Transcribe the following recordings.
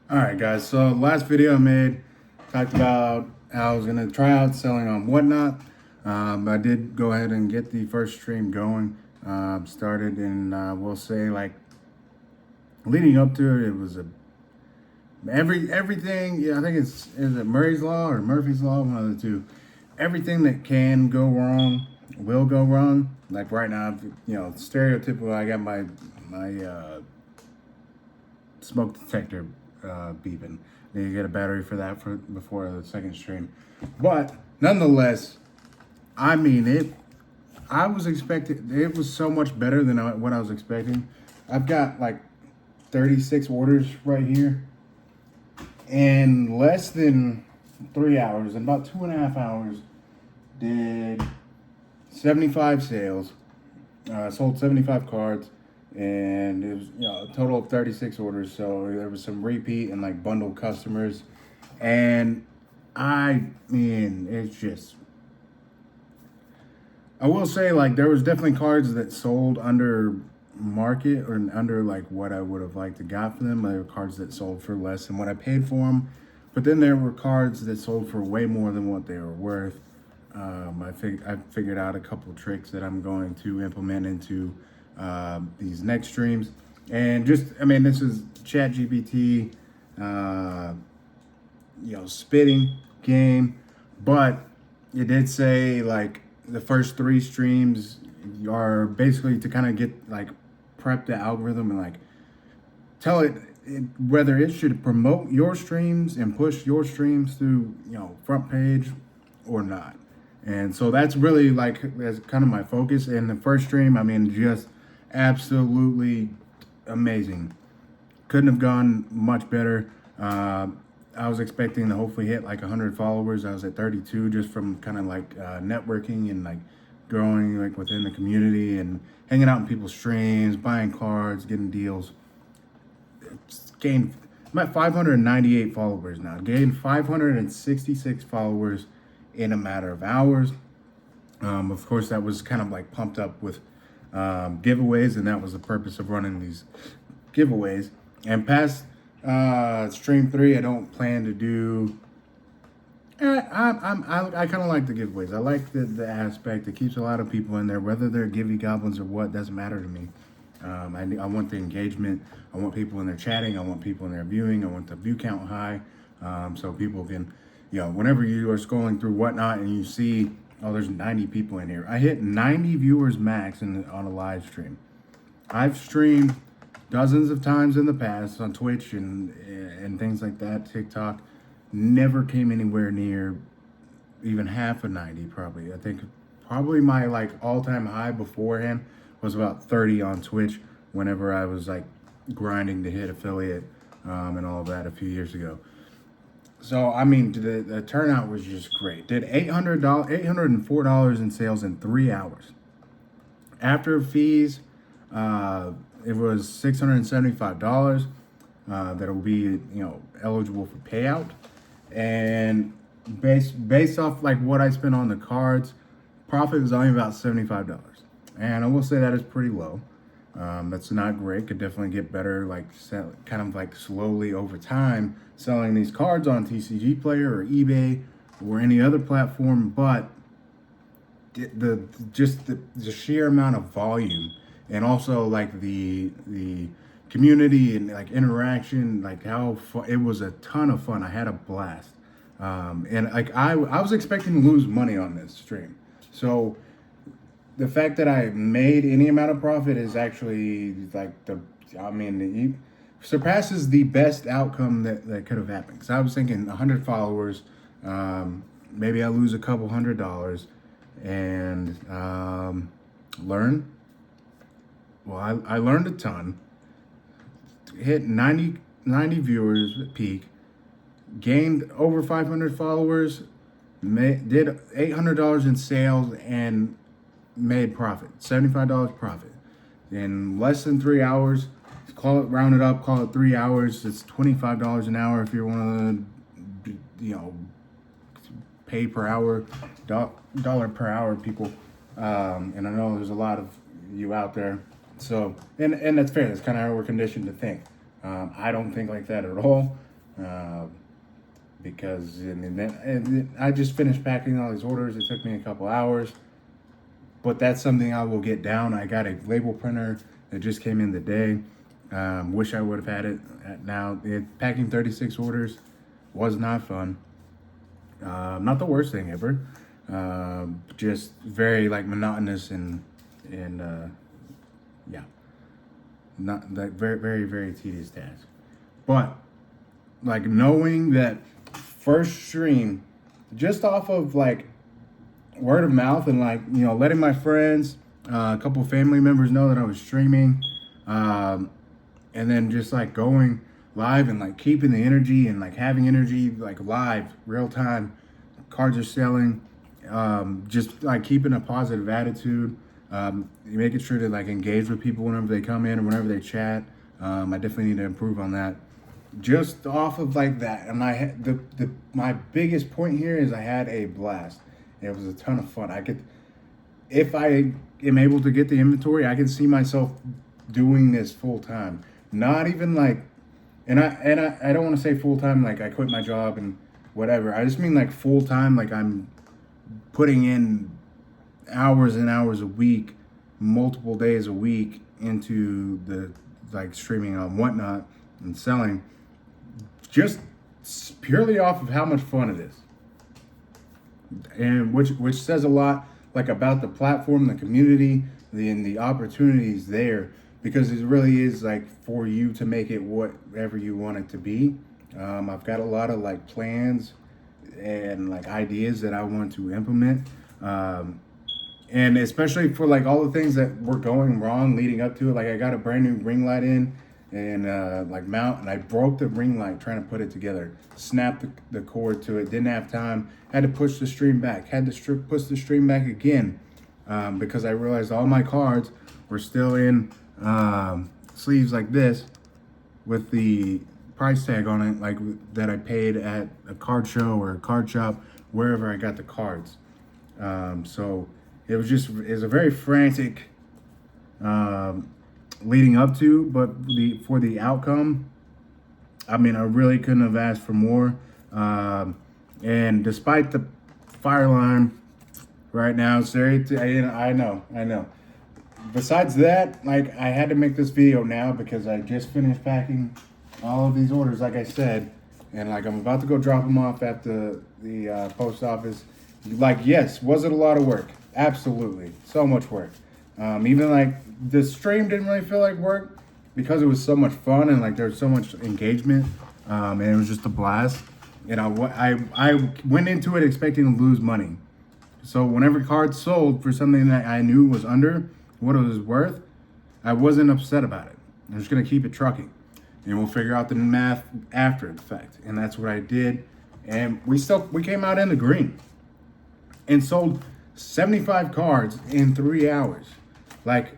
All right, guys. So last video I made talked about how I was gonna try out selling on Whatnot. I did go ahead and get the first stream going. Started in we'll say like leading up to it. It was a everything. Yeah, I think is it Murray's Law or Murphy's Law, one of the two. Everything that can go wrong will go wrong. Like right now, stereotypical. I got my smoke detector beeping. Need to get a battery for that for before the second stream. But nonetheless, I mean it. I was expecting it was so much better than what I was expecting. I've got like 36 orders right here, in less than 3 hours, in about 2.5 hours, did 75 sales. Sold 75 cards, and it was a total of 36 orders. So there was some repeat and like bundle customers, and I mean it's just. I will say like there was definitely cards that sold under market or under like what I would have liked to got for them. There were cards that sold for less than what I paid for them, but then there were cards that sold for way more than what they were worth. I figured out a couple tricks that I'm going to implement into these next streams, and just I mean this is Chat GPT, spitting game, but it did say like the first three streams are basically to kind of get like prep the algorithm and like tell it whether it should promote your streams and push your streams through front page or not. And so that's really like that's kind of my focus. In the first stream, I mean, just absolutely amazing. Couldn't have gone much better. I was expecting to hopefully hit like 100 followers. I was at 32 just from kind of like networking and like growing like within the community and hanging out in people's streams, buying cards, getting deals. Gained, I'm at 598 followers now. Gained 566 followers in a matter of hours. Of course, that was kind of like pumped up with giveaways, and that was the purpose of running these giveaways. And past stream 3, I don't plan to do. I kind of like the giveaways. I like the aspect. It keeps a lot of people in there, whether they're givey goblins or what, doesn't matter to me. I want the engagement. I want people in there chatting. I want people in there viewing. I want the view count high, so people can, whenever you are scrolling through Whatnot and you see, oh, there's 90 people in here. I hit 90 viewers max on a live stream. I've streamed dozens of times in the past on Twitch and things like that, TikTok. Never came anywhere near even half of 90 probably. I think probably my like all-time high beforehand was about 30 on Twitch whenever I was like grinding to hit affiliate and all of that a few years ago. So I mean the turnout was just great. Did $804 in sales in 3 hours. After fees, it was $675 that will be eligible for payout, and based off like what I spent on the cards, profit was only about $75. And I will say that is pretty low. That's not great. Could definitely get better, like kind of like slowly over time selling these cards on TCG Player or eBay or any other platform. But the sheer amount of volume and also like the community and like interaction, like how it was a ton of fun. I had a blast. And like I was expecting to lose money on this stream. So the fact that I made any amount of profit is actually like it surpasses the best outcome that could have happened. Because I was thinking 100 followers, maybe I lose a couple $100 and learn. Well, I learned a ton. Hit 90 viewers at peak. Gained over 500 followers. Did $800 in sales and made profit, $75 profit in less than 3 hours. Call it rounded up, call it 3 hours. It's $25 an hour if you're one of the pay per hour, dollar per hour people. And I know there's a lot of you out there, so and that's fair. That's kind of how we're conditioned to think. I don't think like that at all. Uh, because and I just finished packing all these orders. It took me a couple hours, but that's something I will get down. I got a label printer that just came in today. Wish I would have had it now. Packing 36 orders was not fun. Not the worst thing ever. Just very like monotonous and yeah, not like very tedious task. But like knowing that first stream, just off of like word of mouth and like letting my friends, a couple family members know that I was streaming, and then just like going live and like keeping the energy and like having energy like live real time. Cards are selling, just like keeping a positive attitude, making sure to like engage with people whenever they come in or whenever they chat. I definitely need to improve on that. Just off of like that, and I had my biggest point here is I had a blast. It was a ton of fun. If I am able to get the inventory, I can see myself doing this full time. Not even like, and I don't want to say full time like I quit my job and whatever. I just mean like full time, like I'm putting in hours and hours a week, multiple days a week into the like streaming on Whatnot and selling, just purely off of how much fun it is, and which says a lot like about the platform, the community, the opportunities there, because it really is like for you to make it whatever you want it to be. I've got a lot of like plans and like ideas that I want to implement, and especially for like all the things that were going wrong leading up to it. Like I got a brand new ring light in and like mount, and I broke the ring light trying to put it together, snapped the cord to it, didn't have time, had to push the stream back, had to push the stream back again, because I realized all my cards were still in sleeves like this with the price tag on it, like that I paid at a card show or a card shop, wherever I got the cards. So it was a very frantic leading up to, but for the outcome, I mean, I really couldn't have asked for more. And despite the fire alarm right now, I know. Besides that, like I had to make this video now because I just finished packing all of these orders, like I said, and like I'm about to go drop them off at the post office. Like, yes, was it a lot of work? Absolutely, so much work. Even like the stream didn't really feel like work because it was so much fun and like there was so much engagement, and it was just a blast. And I went into it expecting to lose money. So whenever cards sold for something that I knew was under what it was worth, I wasn't upset about it. I'm just gonna keep it trucking, and we'll figure out the math after the fact. And that's what I did. And we came out in the green and sold 75 cards in 3 hours. Like,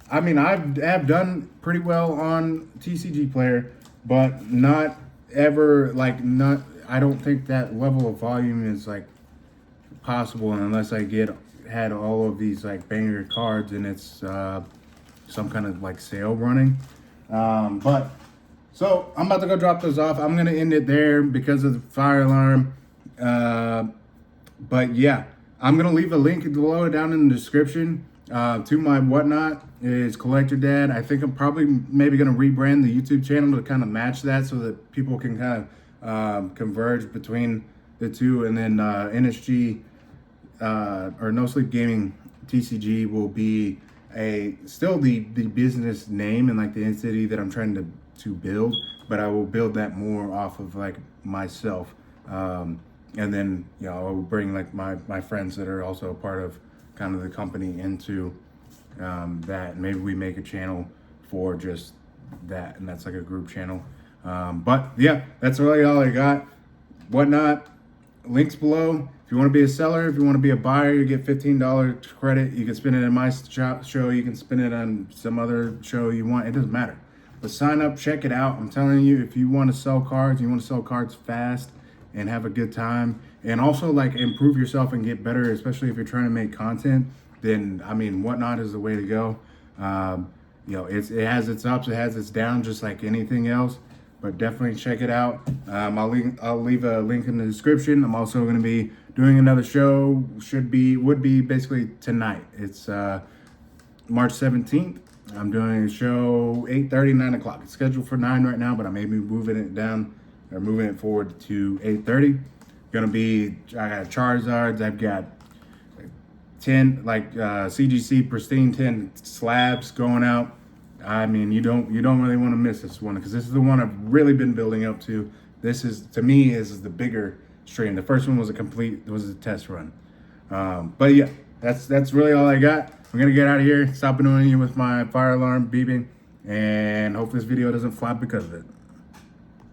I mean, have done pretty well on TCG Player, but not ever like I don't think that level of volume is like possible unless I had all of these like banger cards and it's some kind of like sale running. But so I'm about to go drop those off. I'm gonna end it there because of the fire alarm. But yeah, I'm gonna leave a link below down in the description to my Whatnot. Is Collector Dad. I think I'm probably maybe gonna rebrand the YouTube channel to kind of match that so that people can kind of converge between the two, and then NSG or No Sleep Gaming TCG will be still the business name and like the entity that I'm trying to build, but I will build that more off of like myself, and then I will bring like my friends that are also a part of kind of the company into that. Maybe we make a channel for just that, and that's like a group channel. But yeah, that's really all I got. Whatnot, links below. If you want to be a seller, if you want to be a buyer, you get $15 credit. You can spend it in my show. You can spend it on some other show you want. It doesn't matter. But sign up, check it out. I'm telling you, if you want to sell cards, you want to sell cards fast and have a good time, and also like improve yourself and get better, especially if you're trying to make content, then I mean, Whatnot is the way to go. It has its ups, it has its downs, just like anything else. but definitely check it out. I'll leave a link in the description. I'm also going to be doing another show. Would be basically tonight. It's March 17th. I'm doing a show 8:30, 9 o'clock. It's scheduled for 9 right now, but I may be moving it down or moving it forward to 8:30. Gonna be, I got Charizards. I've got 10 CGC pristine 10 slabs going out. I mean, you don't really want to miss this one, because this is the one I've really been building up to. This is, to me, is the bigger stream. The first one was a test run. But yeah, that's really all I got. I'm gonna get out of here, stop annoying you with my fire alarm beeping, and hope this video doesn't flop because of it.